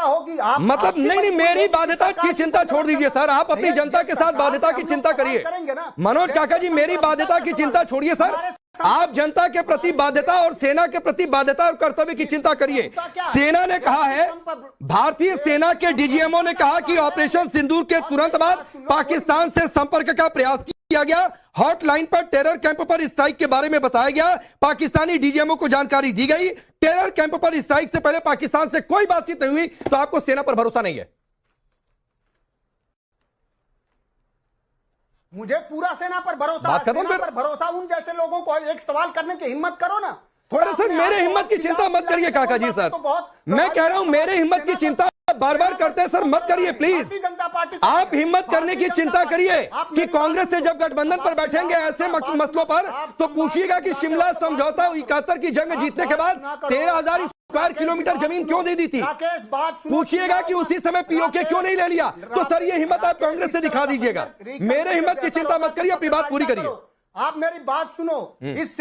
होगी। आप मतलब नहीं, मेरी बाध्यता की चिंता छोड़ दीजिए सर, आप अपनी जनता के साथ बाध्यता की चिंता करिए। मनोज काका जी, मेरी बाध्यता की चिंता छोड़िए सर, आप जनता के प्रति बाध्यता और सेना के प्रति बाध्यता और कर्तव्य की चिंता करिए। सेना ने कहा है, भारतीय सेना के डीजीएमओ ने कहा कि ऑपरेशन सिंदूर के तुरंत बाद पाकिस्तान से संपर्क का प्रयास किया गया, हॉटलाइन पर टेरर कैंप पर स्ट्राइक के बारे में बताया गया, पाकिस्तानी डीजीएमओ को जानकारी दी गई। टेरर कैंप पर स्ट्राइक से पहले पाकिस्तान से कोई बातचीत नहीं हुई, तो आपको सेना पर भरोसा नहीं है? मुझे पूरा सेना पर भरोसा है। सेना पर भरोसा उन जैसे लोगों को एक सवाल करने की हिम्मत करो ना। थोड़ा सर मेरे हिम्मत की चिंता मत करिए काका जी सर, मैं कह रहा हूं मेरे हिम्मत की चिंता बार बार करते हैं सर, मत करिए प्लीज। आप हिम्मत करने की चिंता करिए कि कांग्रेस से जब गठबंधन पर बैठेंगे ऐसे मसलों पर, तो पूछिएगा कि शिमला समझौता 71 की जंग जीतने के बाद 13,000 स्क्वायर किलोमीटर जमीन क्यों दे दी थी? पूछिएगा कि उसी समय पीओके क्यों नहीं ले लिया? तो सर ये हिम्मत आप कांग्रेस से दिखा दीजिएगा, मेरे हिम्मत की चिंता मत करिए, अपनी बात पूरी करिए। आप मेरी बात सुनो। इस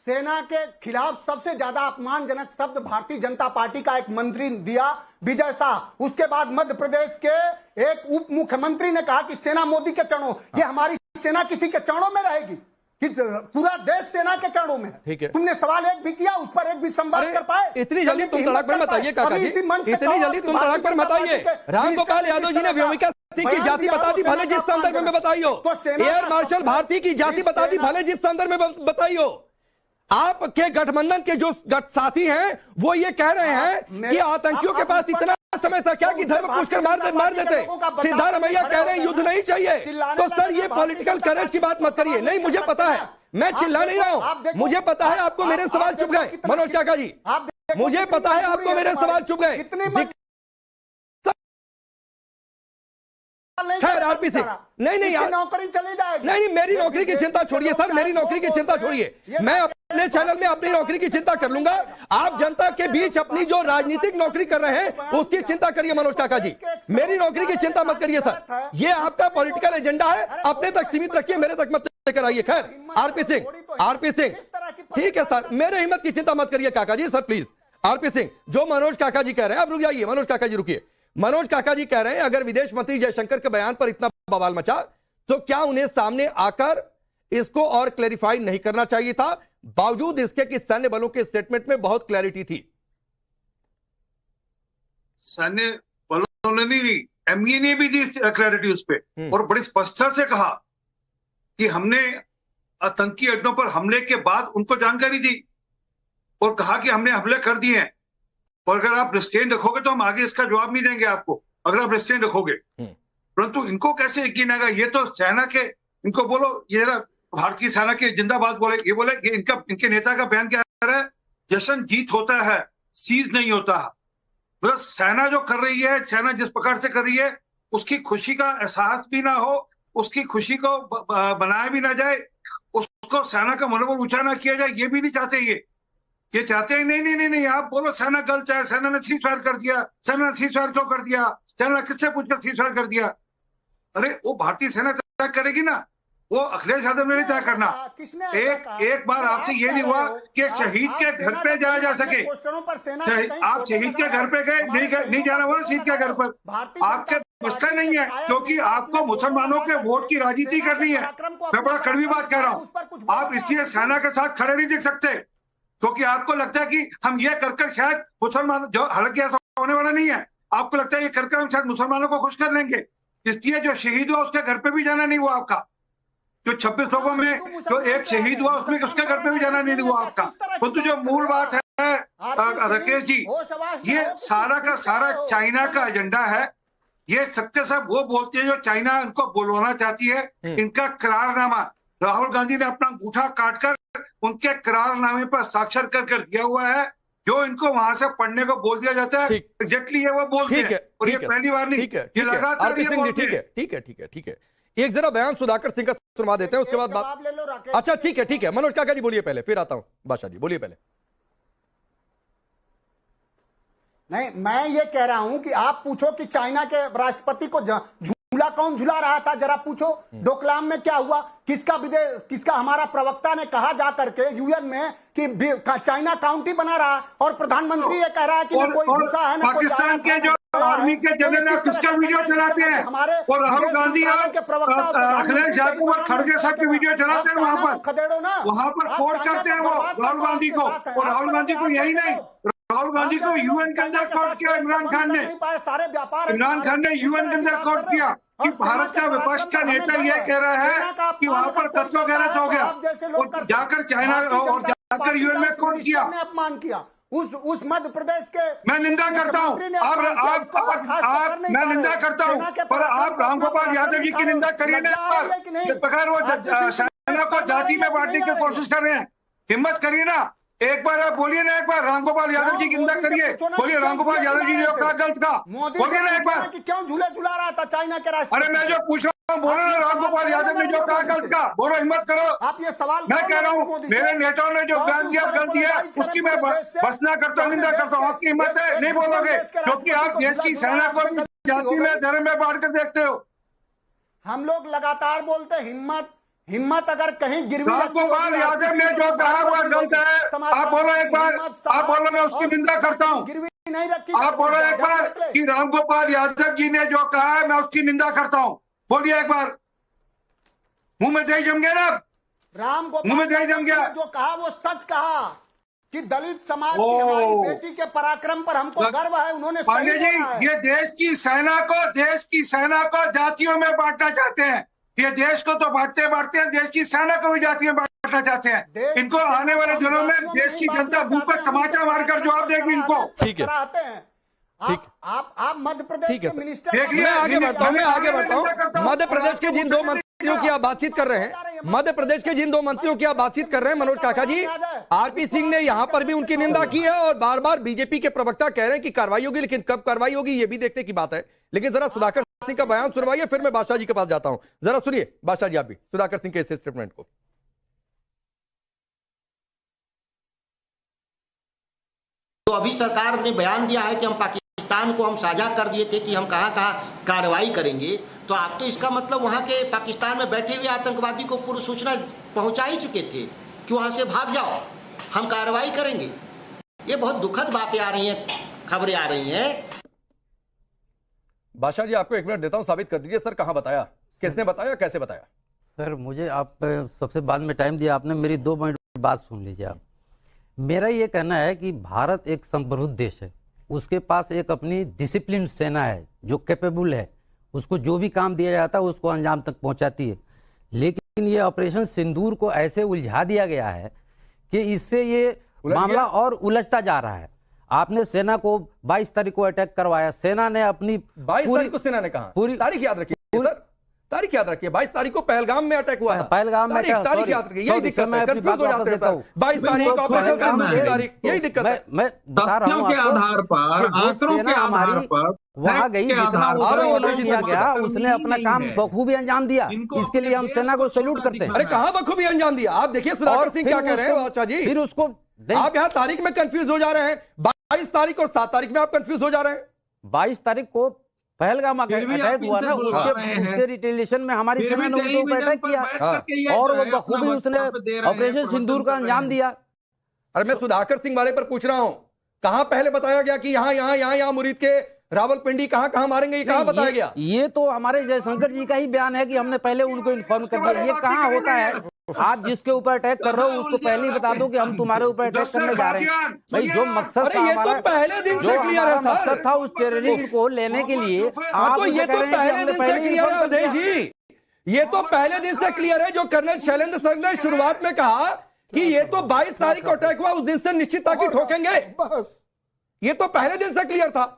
सेना के खिलाफ सबसे ज्यादा अपमानजनक शब्द भारतीय जनता पार्टी का एक मंत्री दिया, विजय शाह। उसके बाद मध्य प्रदेश के एक उप मुख्यमंत्री ने कहा कि सेना मोदी के चरणों, ये हमारी सेना किसी के चरणों में रहेगी कि पूरा देश सेना के चरणों में। ठीक है, तुमने सवाल एक भी किया, उस पर एक भी संवाद कर पाए? इतनी जल्दी तुम तड़क पर मत आइए काका जी, इतनी जल्दी तुम तड़क पर मत आइए। रामगोपाल यादव जी ने व्योमिका सिंह की जाति बता दी, भले जिस संदर्भ में बताई हो। एयर मार्शल भारती की जाति बता दी, भले जिस संदर्भ में बताई हो। आपके गठबंधन के जो साथी हैं वो ये कह रहे हैं कि आतंकियों के पास इतना समय था क्या कि धर्म पुष्कर मार देते। सिद्धारमैया कह रहे हैं युद्ध नहीं चाहिए। तो सर ये पॉलिटिकल करेज की बात मत करिए। नहीं, मुझे पता है, मैं चिल्ला नहीं रहा हूं, मुझे पता है आपको मेरे सवाल चुप गए मनोज काका जी, मुझे पता है आपको मेरे सवाल चुप गए। खैर आरपी सिंह, नहीं नौकरी चली जाएगी। नहीं, मेरी नौकरी की चिंता छोड़िए सर, मेरी नौकरी की चिंता छोड़िए, मैं अपने चैनल में अपनी नौकरी की चिंता कर लूंगा। आप जनता के बीच अपनी जो राजनीतिक नौकरी कर रहे हैं उसकी चिंता करिए मनोज काका जी, मेरी नौकरी की चिंता मत करिए सर। ये आपका पॉलिटिकल एजेंडा है, अपने तक सीमित रखिए, मेरे तक मत लेकर आइए। खैर आरपी सिंह ठीक है सर, मेरे हिम्मत की चिंता मत करिए काका जी सर प्लीज। आरपी सिंह, जो मनोज काका जी कह रहे हैं, आप रुक जाइए मनोज काका जी, रुकिए। मनोज काका जी कह रहे हैं अगर विदेश मंत्री जयशंकर के बयान पर इतना बवाल मचा तो क्या उन्हें सामने आकर इसको और क्लैरिफाई नहीं करना चाहिए था, बावजूद इसके कि सैन्य बलों के स्टेटमेंट में बहुत क्लैरिटी थी? सैन्य बलों ने नहीं, एमईए ने भी दी क्लैरिटी उस पर, और बड़ी स्पष्टता से कहा कि हमने आतंकी अड्डों पर हमले के बाद उनको जानकारी दी और कहा कि हमने हमले कर दिए हैं और अगर आप रिस्ट्रेन रखोगे तो हम आगे इसका जवाब नहीं देंगे आपको, अगर आप रिस्ट्रेन रखोगे। परंतु इनको कैसे यकीन आएगा? ये तो सेना के, इनको बोलो ये भारतीय सेना के जिंदाबाद बोले, ये बोले ये इनके नेता का बयान क्या है, जश्न जीत होता है, सीज नहीं होता। मतलब सेना जो कर रही है, सेना जिस प्रकार से कर रही है, उसकी खुशी का एहसास भी ना हो, उसकी खुशी को बनाया भी ना जाए, उसको सेना का मनोबल ऊंचा ना किया जाए, ये भी नहीं चाहते। ये चाहते हैं नहीं, आप बोलो सेना गलत है, सेना ने सीज फायर कर दिया, सेना ने सीज फायर क्यों कर दिया, सेना किससे पूछकर सीज फायर कर दिया? अरे वो भारतीय सेना तय करेगी ना, वो अखिलेश यादव ने नहीं तय करना। एक बार आपसे ये नहीं हुआ कि शहीद के घर पे जाया जा सके, आप शहीद के घर पे गए, नहीं जाना हुआ शहीद के घर पर, आपके बस का नहीं है, क्योंकि आपको मुसलमानों के वोट की राजनीति करनी है। मैं बड़ा कड़वी बात कह रहा हूँ, आप इसलिए सेना के साथ खड़े नहीं दिख सकते क्योंकि आपको लगता है कि हम ये कर शायद मुसलमान, जो हालांकि ऐसा होने वाला नहीं है, आपको लगता है ये कर हम शायद मुसलमानों को खुश कर लेंगे, इसलिए जो शहीद हुआ उसके घर पे भी जाना नहीं हुआ आपका। जो 26 लोगों में जो एक शहीद हुआ उसमें उसके घर पे भी जाना नहीं हुआ आपका। परंतु जो मूल बात है राकेश जी, ये सारा का सारा चाइना का एजेंडा है। ये सबके सब वो बोलते हैं जो चाइना उनको बुलवाना चाहती है। इनका करारनामा राहुल गांधी ने अपना अंगूठा काटकर उनके करारनामे पर स्वाक्षर कर दिया हुआ है, जो इनको वहां से पढ़ने को बोल दिया जाता है। एग्जैक्टली ये वो बोलते हैं, और ये पहली बार नहीं, ये लगातार ये बोलते हैं। ठीक है, एक जरा बयान सुधाकर सिंह का सुनवा देते हैं, उसके बाद बात ले लो राकेश। अच्छा ठीक है, मनोज काका जी बोलिए पहले, फिर आता हूं बादशाह जी, बोलिए पहले। नहीं, मैं ये कह रहा हूं कि आप पूछो कि चाइना के राष्ट्रपति को झूला कौन झुला रहा था, जरा पूछो। डोकलाम में क्या हुआ किसका हमारा प्रवक्ता ने कहा जा करके यूएन में कि चाइना काउंटी बना रहा है और प्रधानमंत्री ये कह रहा है कि और, कोई घुसा है ना पाकिस्तान के जो आर्मी के जनरल किसका वीडियो चलाते हैं और राहुल गांधी अखिलेश यादव और खड़गे साहब के वीडियो चलाते हैं वहां पर कोर्ट करते हैं वो राहुल गांधी को। और राहुल गांधी को यही नहीं, राहुल गांधी को यूएन के अंदर कोर्ट किया इमरान खान ने। इमरान खान ने यूएन के अंदर कोर्ट किया कि भारत का विपक्ष का नेता ये कह रहा है कि वहां पर तत्व गलत हो गया और जाकर चाइना और जाकर यूएन में कोर्ट किया। अपमान किया उस मध्य प्रदेश के। मैं निंदा करता हूं, मैं निंदा करता हूं, पर आप रामगोपाल यादव जी की निंदा करिए ना पर बगैर वो सेना को जाति में बांटने की कोशिश कर रहे हैं। हिम्मत करिए ना, एक बार आप बोलिए ना, एक बार रामगोपाल यादव जी की निंदा करिए, बोलिए रामगोपाल यादव जी ने कहा गलत का, बोलिए ना एक बार। क्यों झूले झुला रहा था चाइना के राष्ट्र? अरे मैं जो पूछ रहा हूँ बोलो ना, रामगोपाल यादव ने जो कहा गलत का, बोलो, हिम्मत करो। आप ये सवाल मैं कह रहा हूँ मेरे नेताओं ने जो बयान दिया गलत दिया, उसकी मैं बसना करता हूँ, निंदा करता हूँ। आपकी हिम्मत है, नहीं बोलोगे क्योंकि आप देश की सेना को जाति में धर्म में बांट कर देखते हो। हम लोग लगातार बोलते हिम्मत अगर कहीं गिरवी रामगोपाल यादव ने जो कहा वो गलत है। आप बोलो एक बार, आप बोलो, मैं उसकी निंदा करता हूँ। गिरवी नहीं रखी। आप बोलो एक बार कि रामगोपाल यादव जी ने जो कहा है मैं उसकी निंदा करता हूँ, बोलिए एक बार। मुंह में दही जम गया ना, मुंह में दही जम गया। जो कहा वो सच कहा कि दलित समाज की हमारी बेटी के पराक्रम पर हमको गर्व है। उन्होंने पांडे जी, ये देश की सेना को जातियों में बांटना चाहते हैं। ये देश को तो बांटते हैं, देश की सेना को भी जातियों में बांटना चाहते हैं। इनको आने वाले दिनों में देश की जनता मुंह पर तमाचा मारकर जवाब देगी इनको। ठीक है, आप मध्य प्रदेश के मिनिस्टर मैं आगे बढ़ता हूँ। मध्य प्रदेश के जिन दो मंत्रियों की आप बातचीत कर रहे हैं, मध्य प्रदेश के जिन दो मंत्रियों की आप बातचीत कर रहे हैं, मनोज काका जी, आरपी सिंह ने यहां पर भी उनकी निंदा की है और बार बार बीजेपी के प्रवक्ता कह रहे हैं कि कार्रवाई होगी, लेकिन कब कार्रवाई होगी ये भी देखने की बात है। लेकिन जरा सुधाकर सिंह का बयान सुनवाइए, फिर मैं बादशाह जी के पास जाता हूं। जरा सुनिए बादशाह जी, आप भी सुधाकर सिंह के इस स्टेटमेंट को। तो अभी सरकार ने बयान दिया है कि हम पाकिस्तान को हम साझा कर दिए थे कि हम कहां कार्रवाई करेंगे, तो आप तो इसका मतलब वहां के पाकिस्तान में बैठे हुए आतंकवादी को पूर्व सूचना पहुंचा ही चुके थे कि वहां से भाग जाओ, हम कार्रवाई करेंगे। ये बहुत दुखद बातें आ रही हैं, खबरें आ रही हैं। बादशाह जी, आपको एक मिनट देता हूं, साबित कर दीजिए सर, कहां बताया, किसने बताया, कैसे बताया? सर मुझे आप सबसे बाद में टाइम दिया आपने, मेरी 2 मिनट बात सुन लीजिए आप। मेरा ये कहना है कि भारत एक समृद्ध देश है, उसके पास एक अपनी डिसिप्लिन सेना है जो कैपेबल है, उसको जो भी काम दिया जाता है उसको अंजाम तक पहुंचाती है। लेकिन ये ऑपरेशन सिंदूर को ऐसे उलझा दिया गया है कि इससे ये मामला और उलझता जा रहा है। आपने सेना को 22 तारीख को अटैक करवाया, सेना ने अपनी 22 तारीख को सेना ने कहा, पूरी तारीख याद रखिए, तारीख याद रखिए, 22 तारीख को पहलगाम में अटैक हुआ है। पहलगाम में तारीख याद रखिए, यही दिक्कत है, कंफ्यूज हो जाते हैं। 22 तारीख को ऑपरेशन सिंदूर की तारीख, यही दिक्कत है। मैं बता रहा हूं के आधार पर, आंकड़ों के आधार पर वहां गई, जितना किया गया उसने अपना काम बखूबी अंजाम दिया। इसके लिए हम सेना को सैल्यूट करते हैं। अरे कहां बखूबी अंजाम दिया? आप देखिए सुधाकर सिंह क्या कह रहे हैं बादशाह जी, फिर उसको आप यहाँ तारीख में कंफ्यूज हो जा रहे हैं। 22 तारीख और 7 तारीख में आप कंफ्यूज हो जा रहे हैं। 22 तारीख को पहलगाम अटैक हुआ ना, उसके रिटेलिएशन में हमारी सेना ने उनके ऊपर अटैक किया और वो बखूबी उसने ऑपरेशन सिंदूर का अंजाम दिया। अरे मैं सुधाकर सिंह वाले पर पूछ रहा हूं, कहां पहले बताया गया कि यहाँ मुरीद के रावलपिंडी कहां मारेंगे, ये कहां बताया गया? ये तो हमारे जयशंकर जी का ही बयान है कि हमने पहले उनको इन्फॉर्म कर दिया। ये कहां होता है? आप जिसके ऊपर अटैक कर रहे हो उसको पहले ही बता दो कि हम तुम्हारे ऊपर अटैक करने जा रहे हैं। भाई जो मकसद था हमारा, पहले दिन से क्लियर है, मकसद था उस टेररिज्म को लेने के लिए। आप तो ये तो पहले दिन से क्लियर है उदय जी, ये तो पहले दिन से क्लियर है। जो कर्नल शैलेंद्र सर ने शुरुआत में कहा कि ये तो 22 तारीख को अटैक हुआ, उस दिन से निश्चित था कि ठोकेंगे, बस ये तो पहले दिन से क्लियर था।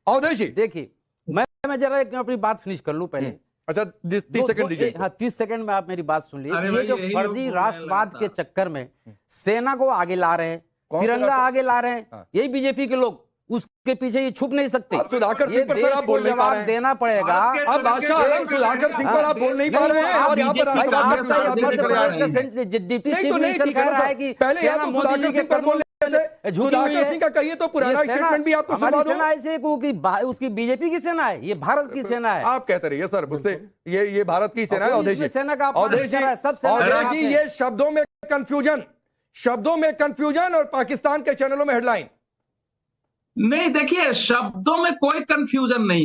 अवधेश जी देखिए, मैं जरा अपनी बात फिनिश कर लूं पहले। अच्छा 30 सेकंड दीजिए। हाँ 30 सेकंड में आप मेरी बात सुन लीजिए। ये जो फर्जी राष्ट्रवाद के चक्कर में सेना को आगे ला रहे हैं, तिरंगा आगे ला रहे हैं, यही बीजेपी के लोग उसके पीछे ये छुप नहीं सकते। अब सुधाकर ये सिंह पर सर देश आप को बोल नहीं पा जवाब रहे हैं। देना पड़ेगा। अब बादशाह आलम सुधाकर सिंह पर आप बोल नहीं पा रहे हैं और यहाँ पर नहीं, राष्ट्रपति आप पर साथ आप देने नहीं चले कर आ रहे रहे हैं। हैं। डिप्टी नहीं चीफ तो नहीं, मिनिस्टर ठीक है कह ना रहा है सर, कि पहले या सेना तो मोदी जी सुधाकर के सिंह पर बोल लेते थे, झुकी हुई सुधाकर है। सिंह का कहिए तो पुराना ये सेना- स्टेटमेंट भी आपको हमारी सुना दो। सेना ऐसे कि उसकी बीजेपी की सेना है, ये भारत की सेना है। आप कहते रहिए सर मुझसे, ये भारत की सेना है। और कोई अवधेश जी, इसमें सेना का अपमान अवधेश कर रहा है, सब सेना अवधेश के जी, साथ ये शब्दों में कंफ्यूजन और पाकिस्तान के चैनलों में हेडलाइन। नहीं, देखिए, शब्दों में कोई कंफ्यूजन नहीं